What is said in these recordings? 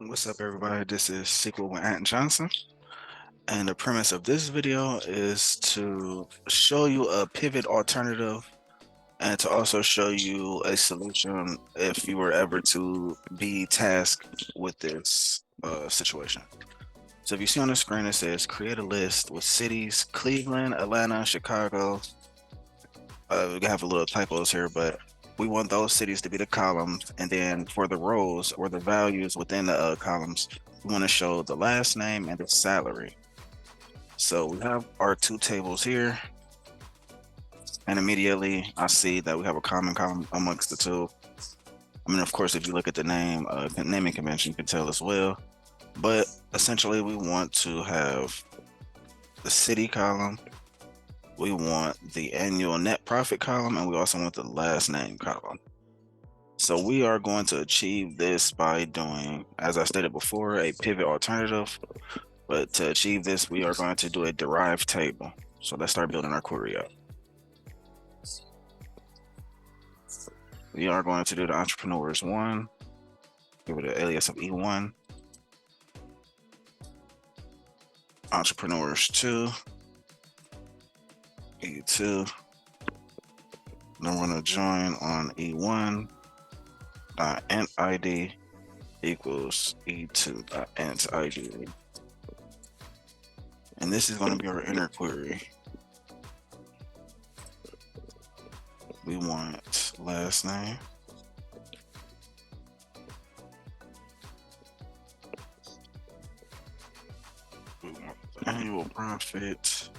What's up, everybody? This is SQL with Ant Johnson, and the premise of this video is to show you a pivot alternative and to also show you a solution if you were ever to be tasked with this situation. So if you see on the screen, it says create a list with cities: Cleveland, Atlanta, Chicago. We have a little typos here, but we want those cities to be the columns, and then for the rows or the values within the columns, we want to show the last name and the salary. So we have our two tables here, and immediately I see that we have a common column amongst the two. I mean, of course, if you look at the naming convention, you can tell as well. But essentially, we want to have the city column, we want the annual net profit column, and we also want the last name column. So we are going to achieve this by doing, as I stated before, a pivot alternative. But to achieve this, we are going to do a derived table. So let's start building our query up. We are going to do the entrepreneurs one, give it an alias of E1. Entrepreneurs two, E2. Then we're going to join on E1. Int ID equals E2 int ID. And this is going to be our inner query. We want last name. We want the annual profit.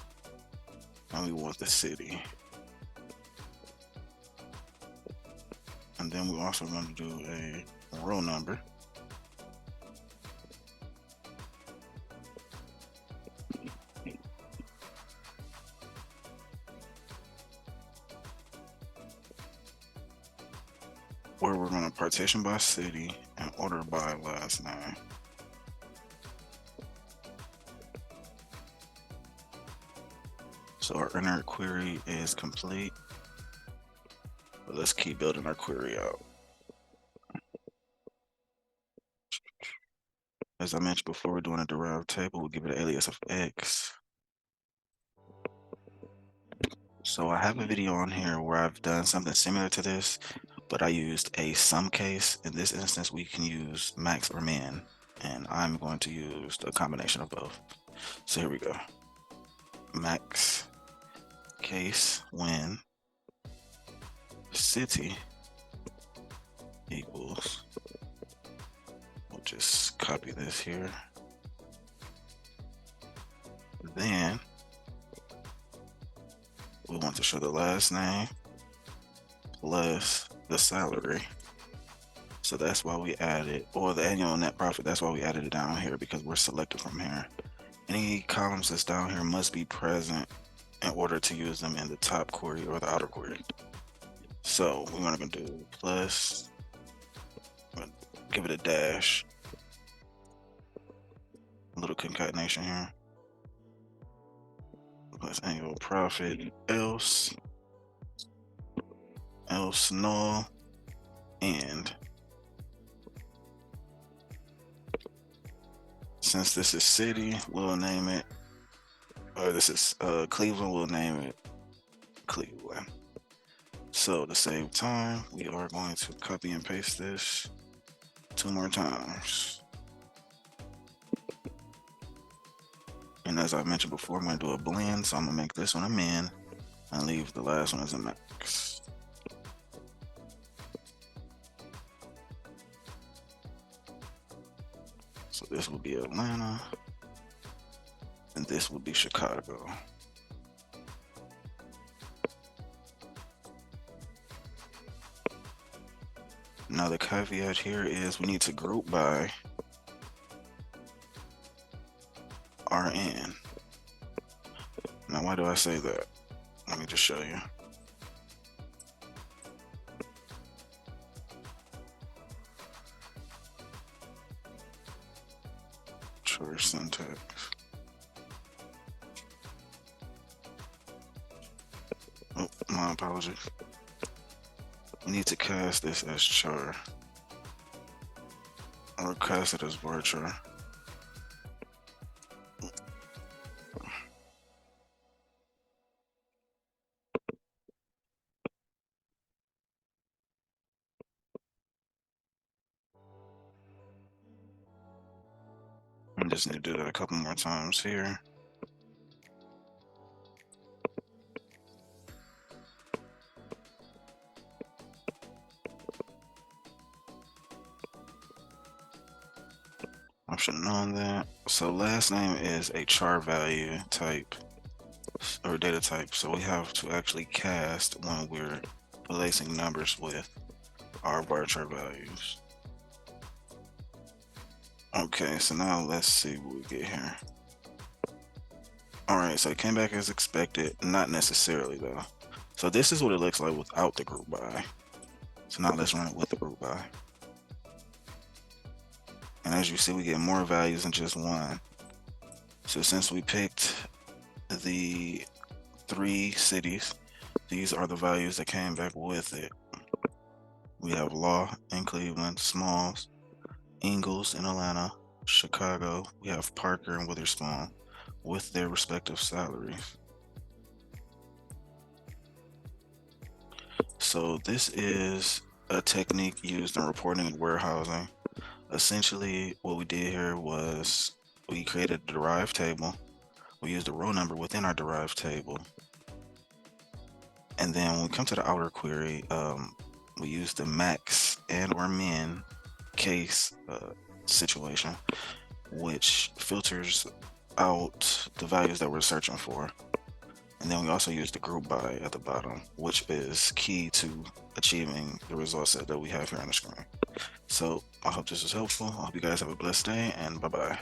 And we want the city. And then we're also going to do a row number. Where we're going to partition by city and order by last name. So our inner query is complete. But let's keep building our query out. As I mentioned before, we're doing a derived table. We'll give it an alias of X. So I have a video on here where I've done something similar to this, but I used a sum case. In this instance, we can use max or min, and I'm going to use a combination of both. So here we go. Max case when city equals, we'll just copy this here. Then we want to show the last name plus the salary. So that's why we added, or the annual net profit, that's why we added it down here, because we're selected from here. Any columns that's down here must be present in order to use them in the top query or the outer query. So we're going to do plus, give it a dash, a little concatenation here, plus annual profit, else null, and since this is city, we'll name it, or this is Cleveland, we'll name it Cleveland. So to save time, we are going to copy and paste this 2 more times. And as I mentioned before, I'm going to do a blend, so I'm going to make this one a min and leave the last one as a max. So this will be Atlanta, and this will be Chicago. Now the caveat here is we need to group by RN. Now why do I say that? Let me just show you. Choice syntax. Oh, my apologies. We need to cast this as char. or cast it as virtual. I just need to do that a couple more times here. I should have known that. So last name is a char value type or data type. So we have to actually cast when we're placing numbers with our varchar values. Okay, so now let's see what we get here. All right, so it came back as expected. Not necessarily though. So this is what it looks like without the group by. So now let's run it with the group by. And as you see, we get more values than just one. So since we picked the 3 cities, these are the values that came back with it. We have Law in Cleveland, Smalls, Ingalls in Atlanta, Chicago. We have Parker and Witherspoon with their respective salaries. So this is a technique used in reporting and warehousing. Essentially, what we did here was we created a derived table. We used a row number within our derived table. And then when we come to the outer query, we use the max and or min case situation, which filters out the values that we're searching for. And then we also use the group by at the bottom, which is key to achieving the result set that we have here on the screen. So I hope this was helpful. I hope you guys have a blessed day, and bye-bye.